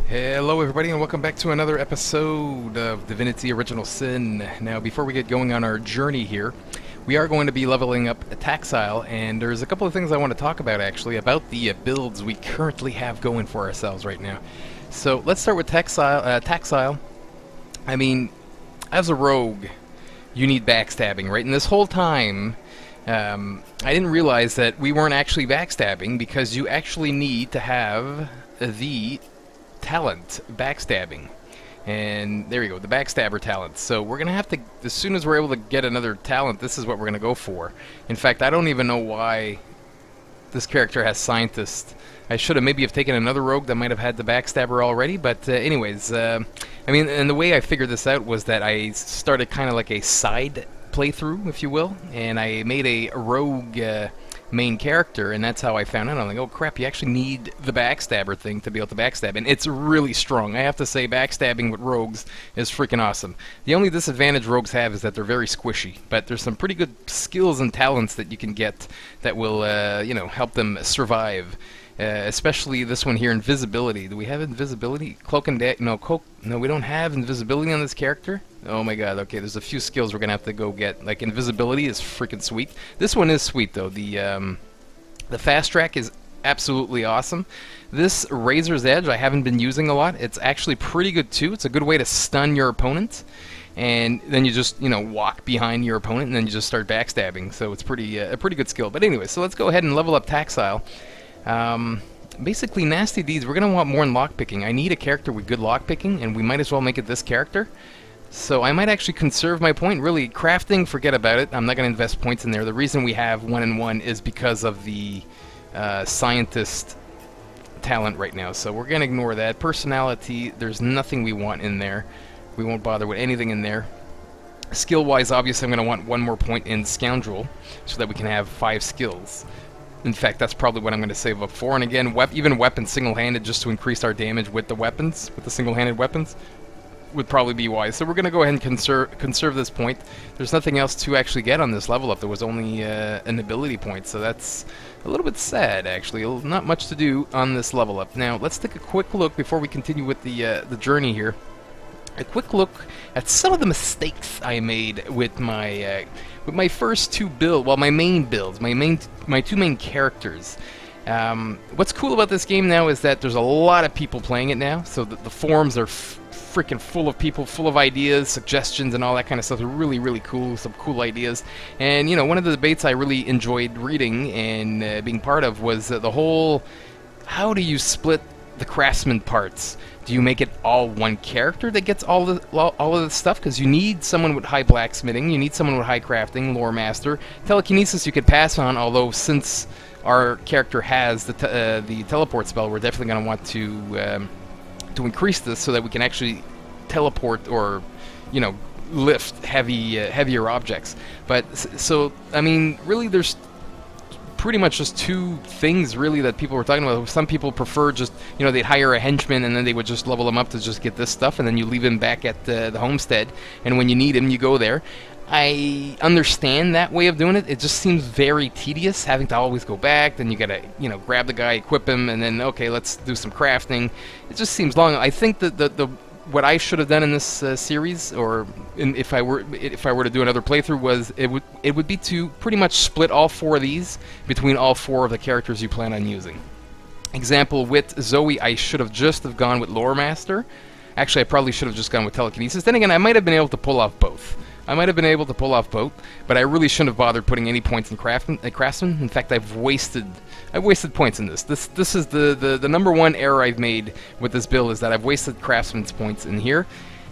Hello everybody and welcome back to another episode of Divinity Original Sin. Now before we get going on our journey here, we are going to be leveling up Taxile, and there's a couple of things I want to talk about actually about the builds we currently have going for ourselves right now. So let's start with Taxile. I mean, as a rogue, you need backstabbing, right? And this whole time, I didn't realize that we weren't actually backstabbing because you actually need to have the talent backstabbing, and there you go, the backstabber talent. So we're gonna have to, as soon as we're able to get another talent, this is what we're gonna go for. In fact, I don't even know why this character has scientist. I should have maybe have taken another rogue that might have had the backstabber already, but anyways, I mean, and the way I figured this out was that I started kind of like a side playthrough, if you will, and I made a rogue main character, and that's how I found out. I'm like, oh crap, you actually need the backstabber thing to be able to backstab, and it's really strong. I have to say, backstabbing with rogues is freaking awesome. The only disadvantage rogues have is that they're very squishy, but there's some pretty good skills and talents that you can get that will, you know, help them survive. Especially this one here, invisibility. Do we have invisibility? Cloak and no, we don't have invisibility on this character. Oh my god, okay, there's a few skills we're gonna have to go get. Like, invisibility is freaking sweet. This one is sweet, though. The fast track is absolutely awesome. This Razor's Edge I haven't been using a lot. It's actually pretty good, too. It's a good way to stun your opponent, and then you just, you know, walk behind your opponent, and then you just start backstabbing. So it's pretty a pretty good skill. But anyway, so let's go ahead and level up Taxile. Basically, Nasty Deeds, we're going to want more in lockpicking. I need a character with good lockpicking, and we might as well make it this character. So I might actually conserve my point. Really, crafting, forget about it. I'm not going to invest points in there. The reason we have 1 and 1 is because of the scientist talent right now. So we're going to ignore that. Personality, there's nothing we want in there. We won't bother with anything in there. Skill-wise, obviously, I'm going to want 1 more point in Scoundrel so that we can have 5 skills. In fact, that's probably what I'm going to save up for. And again, even weapons single-handed, just to increase our damage with the weapons, with the single-handed weapons, would probably be wise. So we're going to go ahead and conserve this point. There's nothing else to actually get on this level up. There was only an ability point, so that's a little bit sad, actually. Not much to do on this level up. Now, let's take a quick look before we continue with the journey here. A quick look at some of the mistakes I made with my first 2 builds, well, my main builds, my 2 main characters. What's cool about this game now is that there's a lot of people playing it now, so the forums are freaking full of people, full of ideas, suggestions, and all that kind of stuff. They're really, really cool, some cool ideas. And, you know, one of the debates I really enjoyed reading and being part of was the whole, how do you split the craftsman parts? Do you make it all one character that gets all of the stuff? Because you need someone with high blacksmithing, you need someone with high crafting, lore master. Telekinesis you could pass on, although since our character has the teleport spell, we're definitely going to want to increase this so that we can actually teleport or, you know, lift heavier objects. But so I mean, really, there's pretty much just 2 things really that people were talking about. Some people prefer just, you know, they'd hire a henchman and then they would just level him up to just get this stuff, and then you leave him back at the homestead, and when you need him you go there. I understand that way of doing it. It just seems very tedious having to always go back, then you gotta, you know, grab the guy, equip him, and then okay, let's do some crafting. It just seems long. I think that the what I should have done in this series, or if I were to do another playthrough, was it would be to pretty much split all 4 of these between all 4 of the characters you plan on using. Example, with Zoe, I should have just have gone with Lore Master. Actually, I probably should have just gone with Telekinesis. Then again, I might have been able to pull off both. But I really shouldn't have bothered putting any points in Craftsman. In fact, I've wasted points in this. This is the number 1 error I've made with this build, is that I've wasted Craftsman's points in here,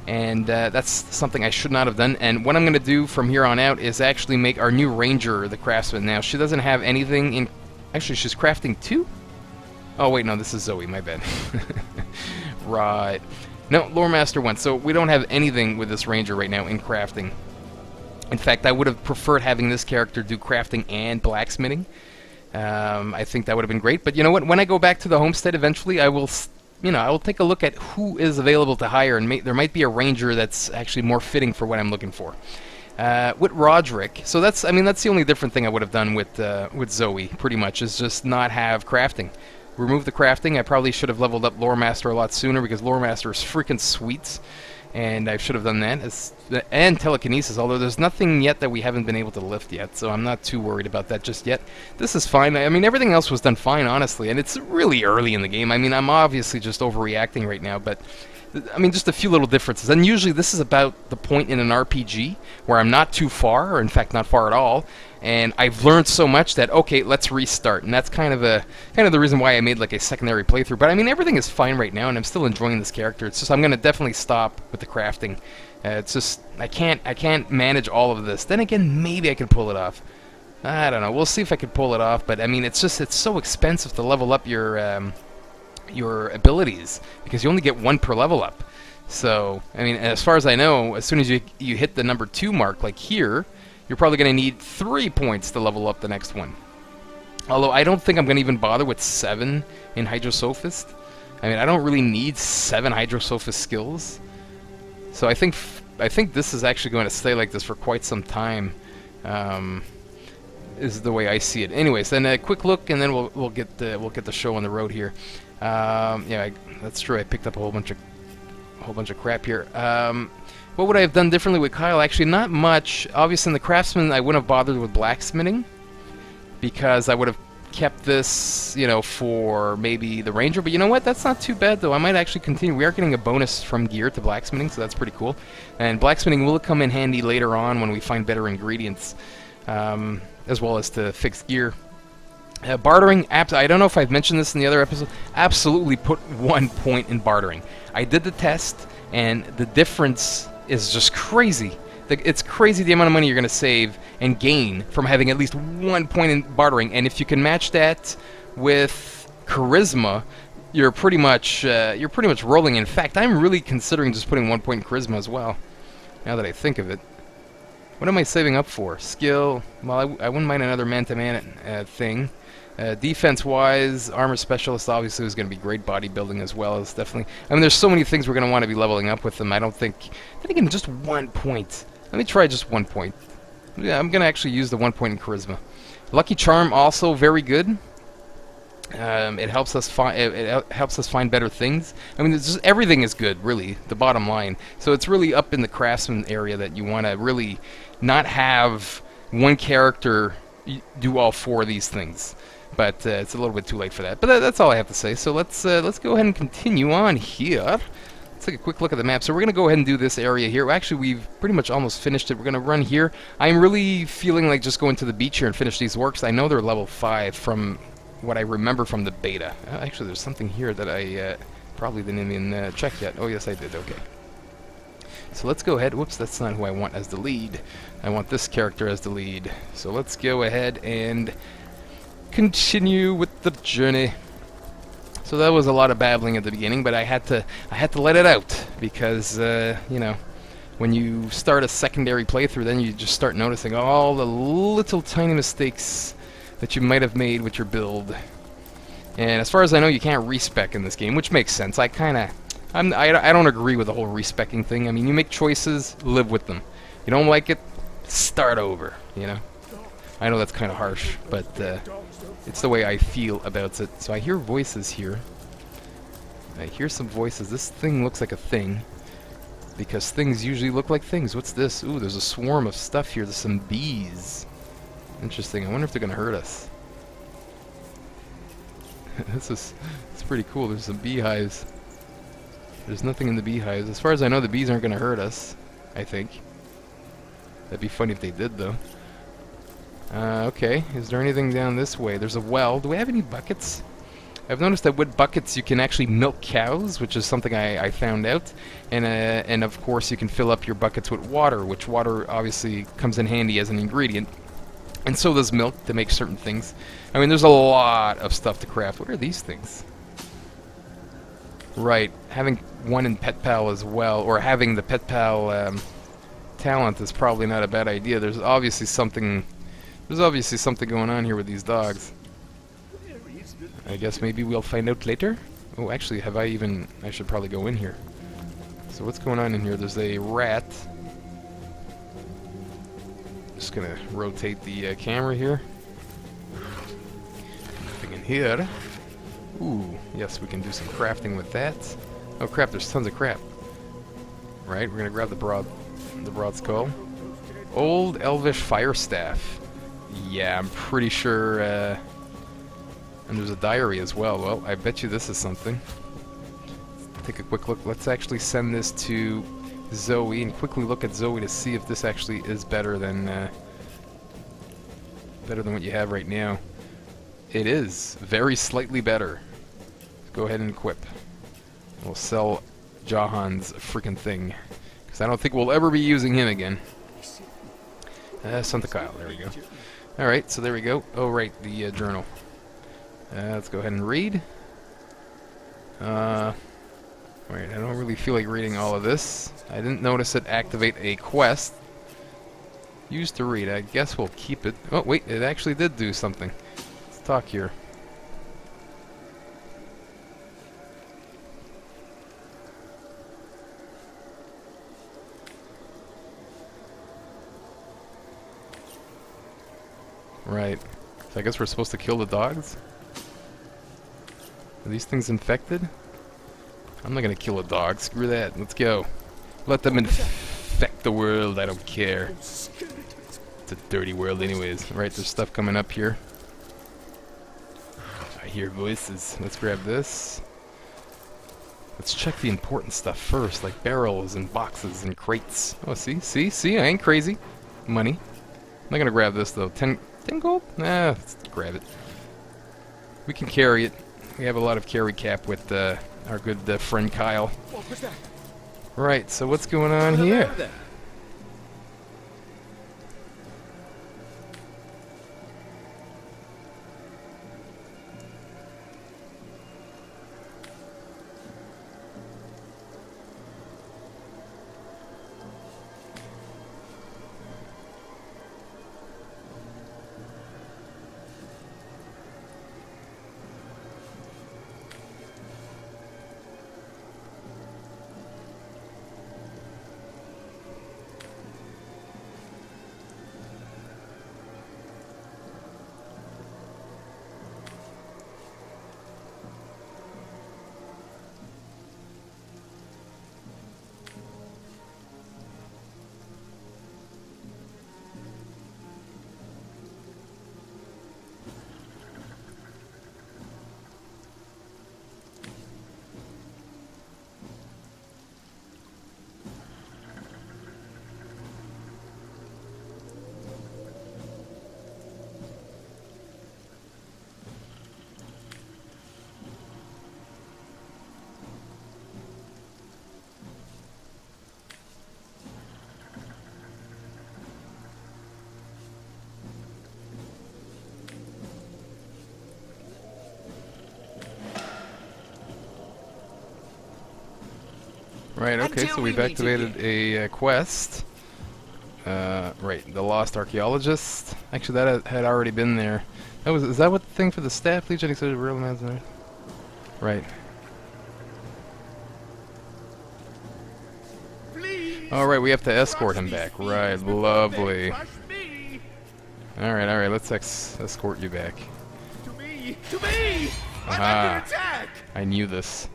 and that's something I should not have done. And what I'm going to do from here on out is actually make our new Ranger the Craftsman. Now, she doesn't have anything in... Actually, she's crafting 2? Oh, wait, no, this is Zoe, my bad. Right. No, Lore Master 1. So we don't have anything with this Ranger right now in crafting. In fact, I would have preferred having this character do crafting and blacksmithing. I think that would have been great. But you know what? When I go back to the homestead eventually, I will, you know, I will take a look at who is available to hire, and there might be a ranger that's actually more fitting for what I'm looking for. With Roderick, so that's the only different thing I would have done with Zoe, pretty much, is just not have crafting. remove the crafting. I probably should have leveled up Lore Master a lot sooner, because Lore Master is freaking sweet, and I should have done that. And telekinesis, although there's nothing yet that we haven't been able to lift yet, so I'm not too worried about that just yet. This is fine. I mean, everything else was done fine, honestly, and it's really early in the game. I mean, I'm obviously just overreacting right now, but I mean, just a few little differences. And usually this is about the point in an RPG where I'm not too far, or in fact not far at all, and I've learned so much that, okay, let's restart. And that's kind of the reason why I made like a secondary playthrough. But I mean, everything is fine right now, and I'm still enjoying this character. It's just I'm going to definitely stop with the crafting. It's just I can't manage all of this. Then again, maybe I can pull it off. I don't know. We'll see if I can pull it off. But I mean, it's so expensive to level up your abilities, because you only get 1 per level up. So, I mean, as far as I know, as soon as you hit the number 2 mark, like here, you're probably going to need 3 points to level up the next one. Although, I don't think I'm going to even bother with 7 in Hydrosophist. I mean, I don't really need 7 Hydrosophist skills. So I think this is actually going to stay like this for quite some time. Is the way I see it. Anyways, then a quick look, and then we'll get the show on the road here. Yeah, that's true. I picked up a whole bunch of crap here. What would I have done differently with Kyle? Actually, not much. Obviously, in the craftsman, I wouldn't have bothered with blacksmithing, because I would have kept this, you know, for maybe the ranger. But you know what? That's not too bad, though. I might actually continue. We are getting a bonus from gear to blacksmithing, so that's pretty cool. And blacksmithing will come in handy later on when we find better ingredients, as well as to fix gear. Bartering, I don't know if I've mentioned this in the other episode, absolutely put 1 point in bartering. I did the test, and the difference is just crazy. It's crazy the amount of money you're going to save and gain from having at least 1 point in bartering, and if you can match that with charisma, you're pretty much rolling. In fact, I'm really considering just putting 1 point in charisma as well, now that I think of it. What am I saving up for? Skill, well, I wouldn't mind another man-to-man thing. Defense-wise, armor specialist obviously is going to be great. Bodybuilding as well is definitely. I mean, there's so many things we're going to want to be leveling up with them. I don't think. Then again, just 1 point. Let me try just 1 point. Yeah, I'm going to actually use the 1 point in charisma. Lucky Charm also very good. It helps us find better things. I mean, just, everything is good, really. The bottom line. So it's really up in the craftsman area that you want to really not have one character do all 4 of these things. But it's a little bit too late for that. But that's all I have to say. So let's go ahead and continue on here. Let's take a quick look at the map. So we're going to go ahead and do this area here. Actually, we've pretty much almost finished it. We're going to run here. I'm really feeling like just going to the beach here and finish these works. I know they're level 5 from what I remember from the beta. Actually, there's something here that I probably didn't even check yet. Oh, yes, I did. Okay. So let's go ahead. Whoops, that's not who I want as the lead. I want this character as the lead. So let's go ahead and continue with the journey. So that was a lot of babbling at the beginning, but I had to let it out, because you know, when you start a secondary playthrough, then you just start noticing all the little tiny mistakes that you might have made with your build. And as far as I know, you can't respec in this game, which makes sense. I don't agree with the whole respecking thing. I mean, you make choices, live with them. You don't like it, start over, you know? I know that's kind of harsh, but it's the way I feel about it. So I hear voices here. I hear some voices. This thing looks like a thing, because things usually look like things. What's this? Ooh, there's a swarm of stuff here. There's some bees. Interesting. I wonder if they're going to hurt us. It's pretty cool. There's some beehives. There's nothing in the beehives. As far as I know, the bees aren't going to hurt us, I think. That'd be funny if they did, though. Okay, is there anything down this way? There's a well. Do we have any buckets? I've noticed that with buckets you can actually milk cows, which is something I found out. And of course you can fill up your buckets with water, which water obviously comes in handy as an ingredient. And so does milk to make certain things. I mean, there's a lot of stuff to craft. What are these things? Right, having one in Pet Pal as well, or having the Pet Pal talent is probably not a bad idea. There's obviously something going on here with these dogs. I guess maybe we'll find out later. Oh, actually, I should probably go in here. So what's going on in here? There's a rat. Just gonna rotate the camera here. Nothing in here. Ooh, yes, we can do some crafting with that. Oh crap, there's tons of crap. Right, we're gonna grab the broad skull. Old Elvish Fire Staff. Yeah, I'm pretty sure, and there's a diary as well. Well, I bet you this is something. Let's take a quick look. Let's actually send this to Zoe and quickly look at Zoe to see if this actually is better than what you have right now. It is very slightly better. Go ahead and equip. We'll sell Jahan's freaking thing, because I don't think we'll ever be using him again. Santa Kyle, there we go. Alright, so there we go. Oh, right, the journal. Let's go ahead and read. Wait, I don't really feel like reading all of this. I didn't notice it activate a quest. Use to read. I guess we'll keep it. Oh, wait, it actually did do something. Let's talk here. Right. So I guess we're supposed to kill the dogs? Are these things infected? I'm not gonna kill a dog. Screw that. Let's go. Let them infect the world. I don't care. It's a dirty world anyways. Right, there's stuff coming up here. I hear voices. Let's grab this. Let's check the important stuff first, like barrels and boxes and crates. Oh, see? I ain't crazy. Money. I'm not gonna grab this though. 10 gold? Nah, let's grab it. We can carry it. We have a lot of carry cap with our good friend Kyle. What was that? Right, so what's going on here? Right, okay, so we've activated a quest. Right, the Lost Archaeologist. Actually, that had already been there. Is that what the thing for the staff legion? Real man's there. Right. Alright, we have to escort him back. Right, lovely. Alright, let's escort you back. To me! I'm under attack! I knew this.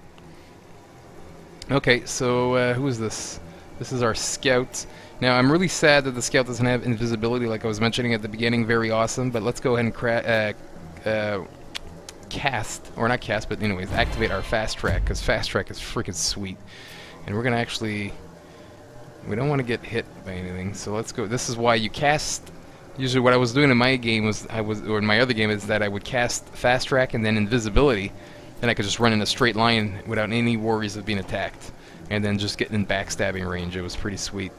Okay, so who is this? This is our scout. Now, I'm really sad that the scout doesn't have invisibility like I was mentioning at the beginning. Very awesome, but let's go ahead and cast, or not cast, but anyways, activate our fast track, because fast track is freaking sweet. And we're going to actually, we don't want to get hit by anything, so let's go. This is why you cast. Usually what I was doing in my game was, or in my other game, is that I would cast fast track and then invisibility. Then I could just run in a straight line without any worries of being attacked. And then just get in backstabbing range. It was pretty sweet.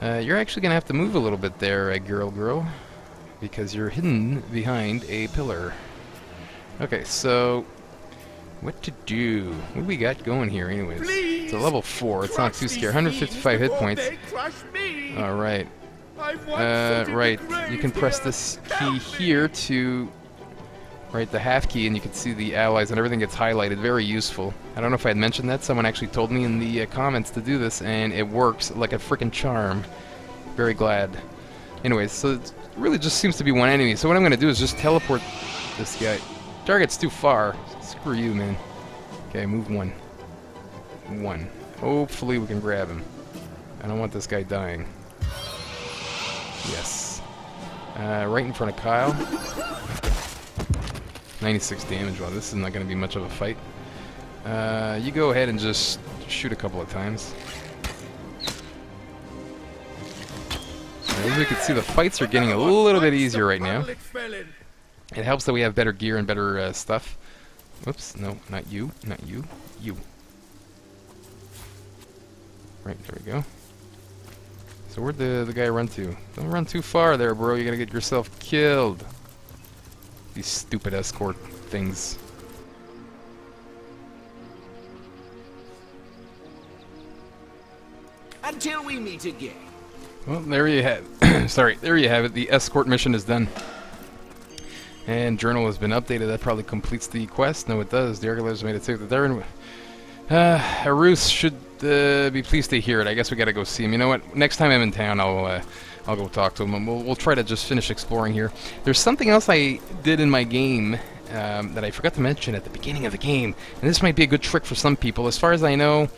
You're actually going to have to move a little bit there, girl. Because you're hidden behind a pillar. Okay, so what to do? What do we got going here anyways? It's a level 4. It's not too scary. 155 hit points. Alright. Right. You can press this key here to... Right, the half key, and you can see the allies and everything gets highlighted. Very useful. I don't know if I had mentioned that. Someone actually told me in the comments to do this, and it works like a freaking charm. Very glad. Anyways, so it really just seems to be one enemy. So what I'm going to do is just teleport this guy. Target's too far. Screw you, man. Okay, move one. One. Hopefully we can grab him. I don't want this guy dying. Yes. Right in front of Kyle. 96 damage. Well, this is not going to be much of a fight. You go ahead and just shoot a couple of times. As we can see, the fights are getting a little bit easier right now. It helps that we have better gear and better stuff. Whoops, no, not you, not you, you. Right, there we go. So where'd the guy run to? Don't run too far there, bro. You're gonna get yourself killed. These stupid escort things. Until we meet again. Well, there you have sorry, there you have it. The escort mission is done. And journal has been updated. That probably completes the quest. No, it does. The Argylers made it safe that they're in... Arus should be pleased to hear it. I guess we gotta go see him. You know what? Next time I'm in town, I'll go talk to him, and we'll try to just finish exploring here. There's something else I did in my game that I forgot to mention at the beginning of the game, and this might be a good trick for some people. As far as I know...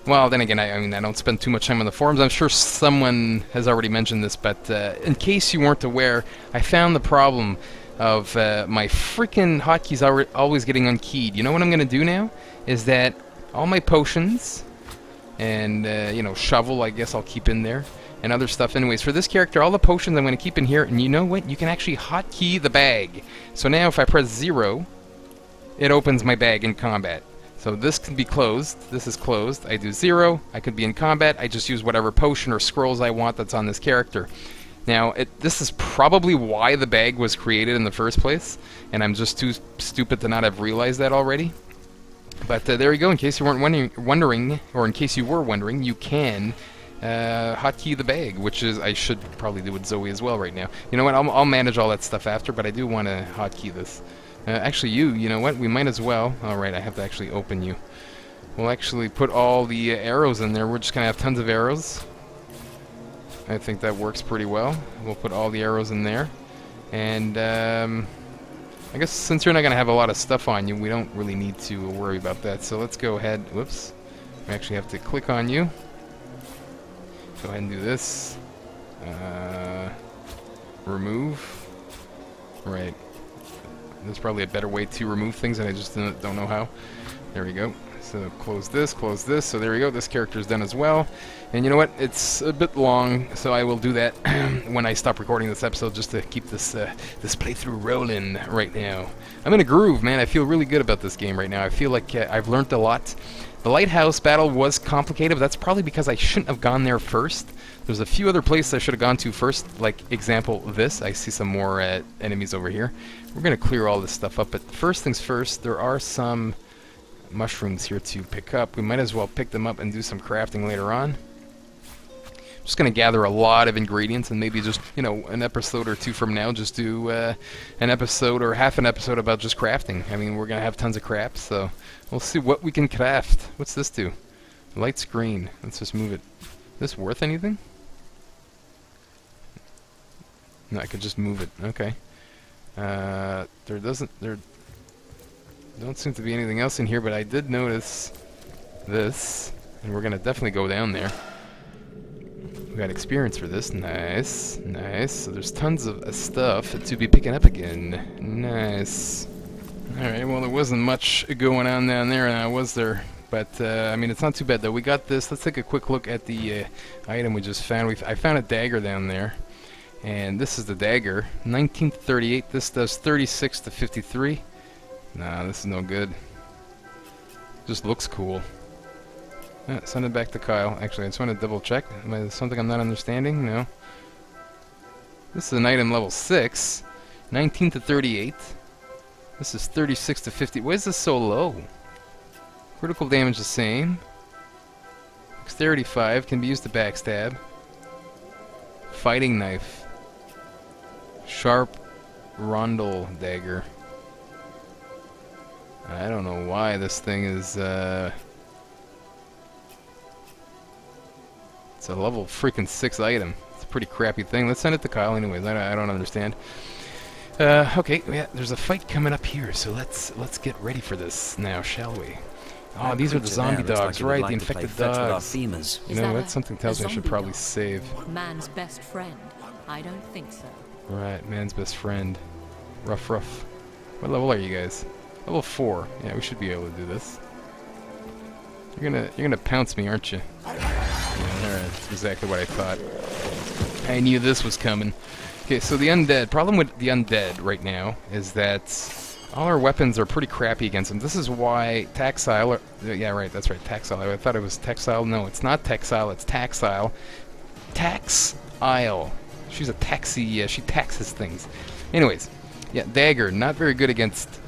Well, then again, I mean, I don't spend too much time on the forums. I'm sure someone has already mentioned this, but in case you weren't aware, I found the problem of my freaking hotkeys always getting unkeyed. You know what I'm going to do now? Is that all my potions and, you know, shovel, I guess I'll keep in there, and other stuff. Anyways, for this character, all the potions I'm going to keep in here, and you know what? You can actually hotkey the bag. So now if I press 0, it opens my bag in combat. So this can be closed. This is closed. I do 0. I could be in combat. I just use whatever potion or scrolls I want that's on this character. Now, this is probably why the bag was created in the first place, and I'm just too stupid to not have realized that already. But there you go. In case you weren't wondering, or in case you were wondering, you can hotkey the bag, which is I should probably do with Zoe as well right now. You know what? I'll manage all that stuff after, but I do want to hotkey this. Actually, you know what? We might as well. All right, I have to actually open you. We'll actually put all the arrows in there. We're just gonna have tons of arrows. I think that works pretty well. We'll put all the arrows in there. And I guess since you're not going to have a lot of stuff on you, we don't really need to worry about that. So let's go ahead. Whoops. We actually have to click on you. Go ahead and do this. Remove. Right. There's probably a better way to remove things, and I just don't know how. There we go. So close this, so there we go, this character is done as well. And you know what, it's a bit long, so I will do that when I stop recording this episode, just to keep this this playthrough rolling right now. I'm in a groove, man. I feel really good about this game right now. I feel like I've learned a lot. The lighthouse battle was complicated, but that's probably because I shouldn't have gone there first. There's a few other places I should have gone to first, like, example, this. I see some more enemies over here. We're going to clear all this stuff up, but first things first, there are some mushrooms here to pick up. We might as well pick them up and do some crafting later on. I'm just going to gather a lot of ingredients, and maybe just, you know, an episode or two from now, just do an episode or half an episode about just crafting. I mean, we're going to have tons of crafts, so we'll see what we can craft. What's this do? Light screen. Let's just move it. Is this worth anything? No, I could just move it. Okay. There don't seem to be anything else in here, but I did notice this, and we're gonna definitely go down there. We got experience for this. Nice, nice. So there's tons of stuff to be picking up again. Nice. Alright, well, there wasn't much going on down there, and I was there. But, I mean, it's not too bad, though. We got this. Let's take a quick look at the item we just found. I found a dagger down there. And this is the dagger. 19 to 38. This does 36 to 53. Nah, this is no good. Just looks cool. Send it back to Kyle. Actually, I just want to double check. Is there something I'm not understanding? No. This is an item level 6. 19 to 38. This is 36 to 50. Why is this so low? Critical damage the same. Dexterity 5. Can be used to backstab. Fighting knife. Sharp rondel dagger. I don't know why this thing is, it's a level freaking 6 item. It's a pretty crappy thing. Let's send it to Kyle anyways. I don't understand. Okay, yeah, there's a fight coming up here, so let's get ready for this now, shall we? Oh, That these are the creature zombie there looks dogs, like it would right? like The to play infected fetch with our dogs. femurs. You Is know that what? Something tells me I should zombie probably dog? save. Man's best friend? I don't think so. Right, man's best friend. Rough, rough. What level are you guys? Level 4. Yeah, we should be able to do this. You're gonna pounce me, aren't you? Yeah, alright, that's exactly what I thought. I knew this was coming. Okay, so the undead. Problem with the undead right now is that all our weapons are pretty crappy against them. This is why Taxile... yeah, right, that's right, Taxile. I thought it was Texile. No, it's not Texile, it's Taxile. Taxile. She's a taxi... she taxes things. Anyways, yeah, Dagger. Not very good against...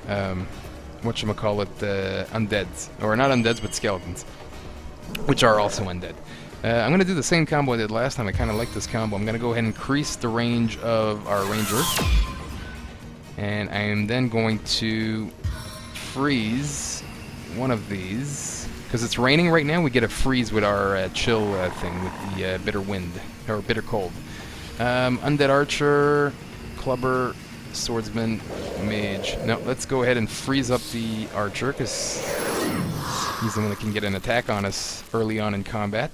whatchamacallit, undeads. Or not undeads, but skeletons. Which are also undead. I'm going to do the same combo I did last time. I kind of like this combo. I'm going to go ahead and increase the range of our ranger. And I am then going to freeze one of these. Because it's raining right now, we get a freeze with our chill thing, with the bitter wind, or bitter cold. Undead archer, clubber, swordsman, mage. No, let's go ahead and freeze up the archer, because he's the one that can get an attack on us early on in combat.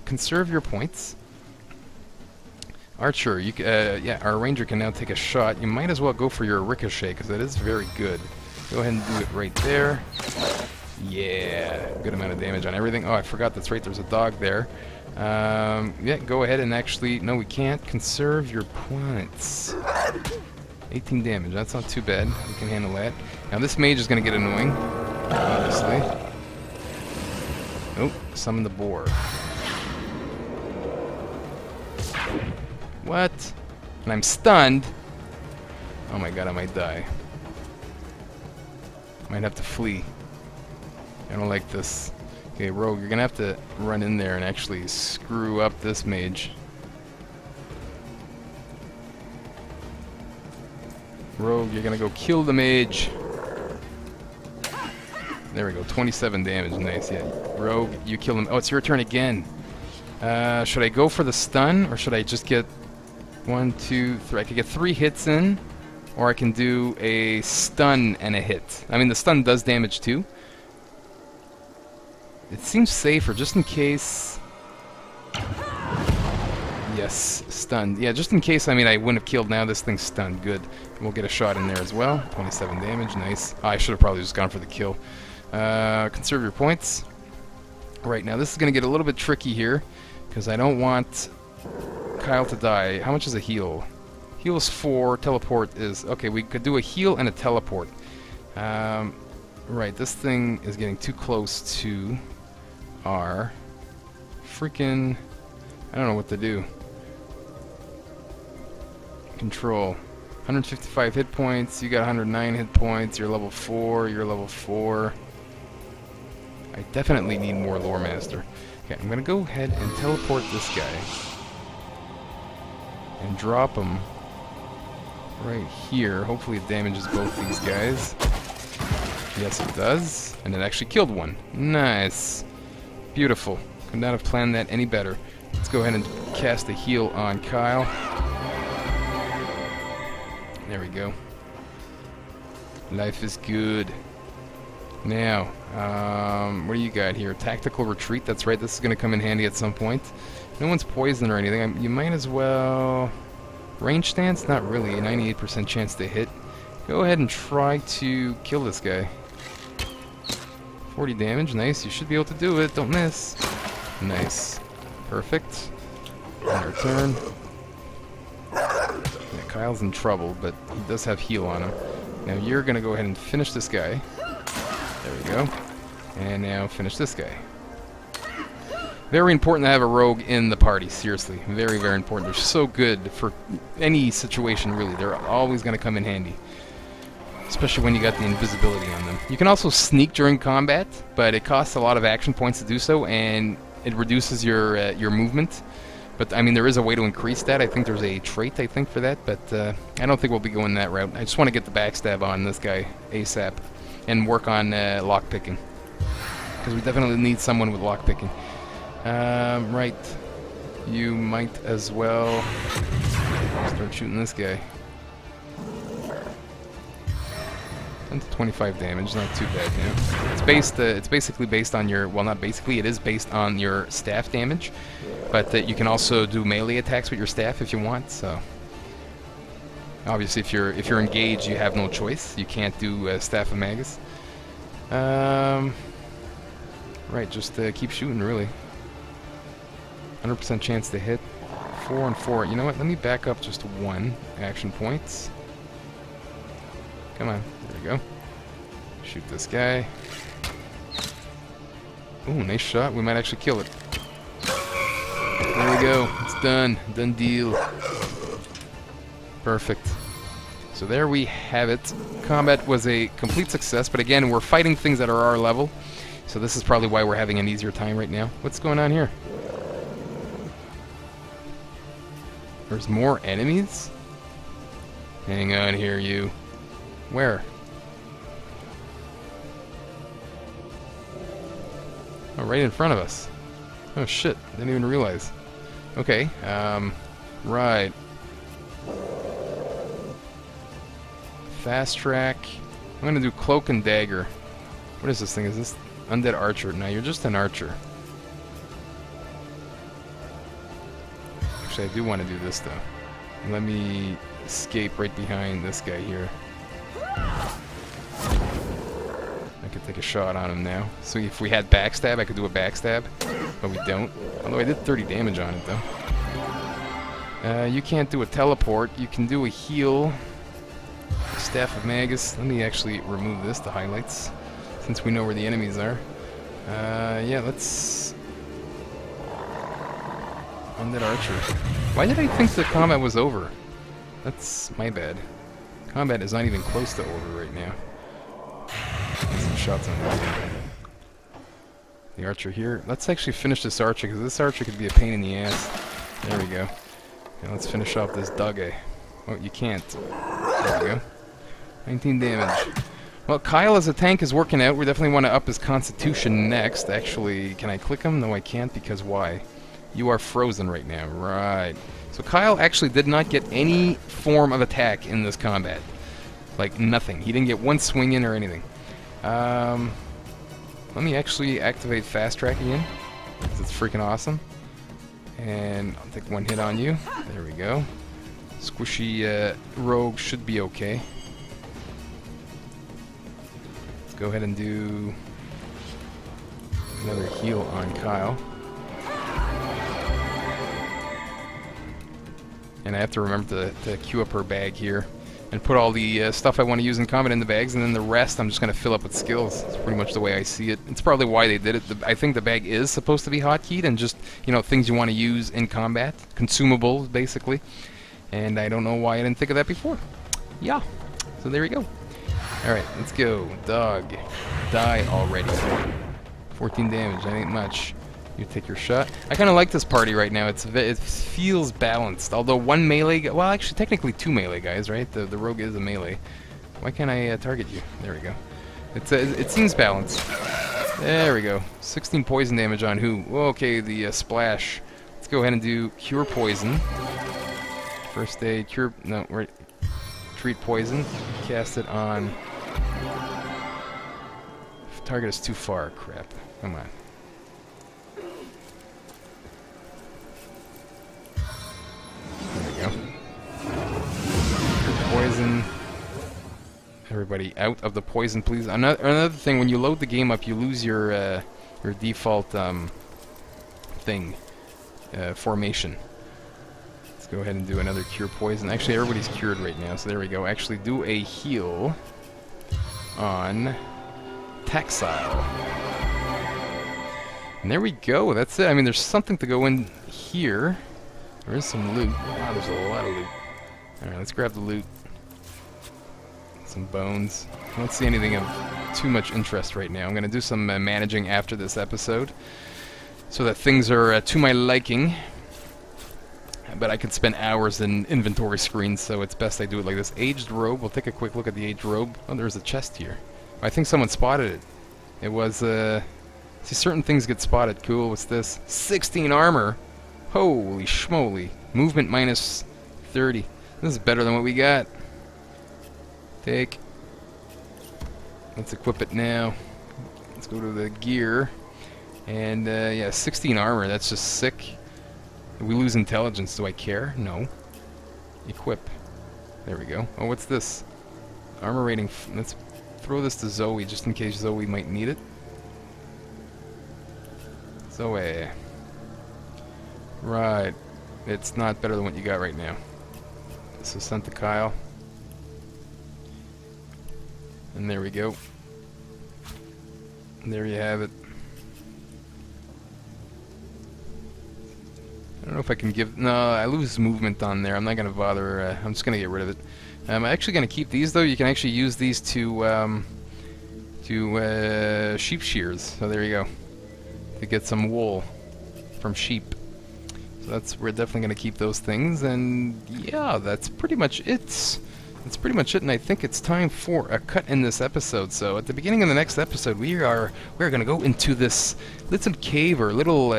Conserve your points. Archer, yeah, our ranger can now take a shot. You might as well go for your ricochet, because that is very good. Go ahead and do it right there. Yeah, good amount of damage on everything. Oh, I forgot, that's right, there's a dog there. Yeah, go ahead and actually... No, we can't. Conserve your points. 18 damage, that's not too bad. We can handle that. Now this mage is going to get annoying, obviously. Oh, summon the boar. What? And I'm stunned. Oh my god, I might die. Might have to flee. I don't like this. Okay, Rogue, you're gonna have to run in there and actually screw up this mage. Rogue, you're gonna go kill the mage. There we go, 27 damage, nice, yeah. Rogue, you kill him. Oh, it's your turn again. Should I go for the stun, or should I just get 1, 2, 3? I could get 3 hits in, or I can do a stun and a hit. I mean, the stun does damage too. It seems safer, just in case... Yes, stunned. Yeah, just in case, I mean, I wouldn't have killed now. This thing's stunned. Good. We'll get a shot in there as well. 27 damage, nice. Oh, I should have probably just gone for the kill. Conserve your points. Right, now this is going to get a little bit tricky here, because I don't want Kyle to die. How much is a heal? Heal is 4, teleport is... Okay, we could do a heal and a teleport. Right, this thing is getting too close to our freaking... I don't know what to do. Control. 155 hit points, you got 109 hit points, you're level 4, you're level 4. I definitely need more Lore Master. Okay, I'm gonna go ahead and teleport this guy. And drop him right here. Hopefully it damages both these guys. Yes, it does. And it actually killed one. Nice. Beautiful. Could not have planned that any better. Let's go ahead and cast a heal on Kyle. There we go. Life is good. Now, what do you got here? Tactical retreat. That's right, this is going to come in handy at some point. No one's poisoned or anything. You might as well... Range stance? Not really. A 98% chance to hit. Go ahead and try to kill this guy. 40 damage. Nice. You should be able to do it. Don't miss. Nice. Perfect. On our turn. Yeah, Kyle's in trouble, but he does have heal on him. Now you're going to go ahead and finish this guy. There we go. And now finish this guy. Very important to have a rogue in the party, seriously. Very, very important. They're so good for any situation, really. They're always going to come in handy. Especially when you got the invisibility on them. You can also sneak during combat, but it costs a lot of action points to do so, and it reduces your movement. But, I mean, there is a way to increase that. I think there's a trait, I think, for that, but I don't think we'll be going that route. I just want to get the backstab on this guy ASAP and work on lockpicking. Because we definitely need someone with lockpicking. Right. You might as well start shooting this guy. 10 to 25 damage, not too bad, you know. It's basically based on your, well, not basically, it is based on your staff damage, but you can also do melee attacks with your staff if you want. So obviously, if you're engaged, you have no choice. You can't do Staff of Magus. Right, just keep shooting, really. 100% chance to hit. 4 and 4. You know what? Let me back up just 1 action points. Come on. There we go. Shoot this guy. Ooh, nice shot. We might actually kill it. There we go. It's done. Done deal. Perfect. So there we have it. Combat was a complete success, but again, we're fighting things that are our level. So this is probably why we're having an easier time right now. What's going on here? There's more enemies? Hang on here, you. Where? Oh, right in front of us. Oh shit, didn't even realize. Okay, right. Fast track. I'm gonna do cloak and dagger. What is this thing? Is this undead archer? No, you're just an archer. Actually, I do want to do this though. Let me escape right behind this guy here. I could take a shot on him now. So if we had backstab, I could do a backstab, but we don't. Although I did 30 damage on it though. You can't do a teleport. You can do a heal. Staff of Magus. Let me actually remove this, the highlights, since we know where the enemies are. Yeah, let's... Undead archer. Why did I think the combat was over? That's my bad. Combat is not even close to over right now. Some shots on the archer here. Let's actually finish this archer, because this archer could be a pain in the ass. There we go. Now let's finish off this doggy. Oh, you can't. There we go. 19 damage. Well, Kyle as a tank is working out. We definitely want to up his constitution next. Actually, can I click him? No, I can't, because why? You are frozen right now. Right. So Kyle actually did not get any form of attack in this combat. Like, nothing. He didn't get one swing in or anything. Let me actually activate fast track again, because it's freaking awesome. And I'll take one hit on you. There we go. Squishy rogue should be okay. Let's go ahead and do another heal on Kyle. And I have to remember to queue up her bag here and put all the stuff I want to use in combat in the bags, and then the rest I'm just going to fill up with skills. It's pretty much the way I see it. It's probably why they did it. I think the bag is supposed to be hotkeyed and just, you know, things you want to use in combat. Consumables, basically. And I don't know why I didn't think of that before. Yeah. So there we go. Alright, let's go. Dog. Die already. 14 damage. That ain't much. You take your shot. I kind of like this party right now. It feels balanced. Although one melee... Well, actually, technically 2 melee guys, right? The rogue is a melee. Why can't I target you? There we go. It seems balanced. There we go. 16 poison damage on who? Okay, the splash. Let's go ahead and do cure poison. First aid, cure... No, right. Treat poison. Cast it on... Target is too far. Crap. Come on. Poison. Everybody out of the poison, please. Another thing, when you load the game up, you lose your default thing, formation. Let's go ahead and do another cure poison. Actually, everybody's cured right now, so there we go. Actually, do a heal on Taxile. And there we go. That's it. I mean, there's something to go in here. There is some loot. Wow, there's a lot of loot. Alright, let's grab the loot. Some bones. I don't see anything of too much interest right now. I'm going to do some managing after this episode, so that things are to my liking. But I could spend hours in inventory screens, so it's best I do it like this. Aged robe. We'll take a quick look at the aged robe. Oh, there's a chest here. I think someone spotted it. It was, see, certain things get spotted. Cool. What's this? 16 armor. Holy schmoly. Movement minus 30. This is better than what we got. Take. Let's equip it now. Let's go to the gear. And, yeah, 16 armor. That's just sick. If we lose intelligence, do I care? No. Equip. There we go. Oh, what's this? Armor rating. Let's throw this to Zoe, just in case Zoe might need it. Zoe. Right. It's not better than what you got right now. This is sent to Kyle. And there we go. And there you have it. I don't know if I can give... No, I lose movement on there. I'm not going to bother. I'm just going to get rid of it. I'm actually going to keep these, though. You can actually use these to sheep shears. So there you go. To get some wool from sheep. So we're definitely going to keep those things. And yeah, that's pretty much it. That's pretty much it, and I think it's time for a cut in this episode. So at the beginning of the next episode, we're going to go into this little cave or little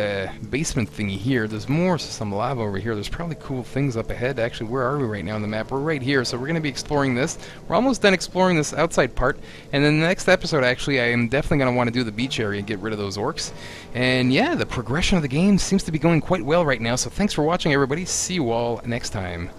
basement thingy here. There's some lava over here. There's probably cool things up ahead. Actually, where are we right now on the map? We're right here, so we're going to be exploring this. We're almost done exploring this outside part, and then the next episode, actually, I am definitely going to want to do the beach area and get rid of those orcs. And yeah, the progression of the game seems to be going quite well right now, so thanks for watching, everybody. See you all next time.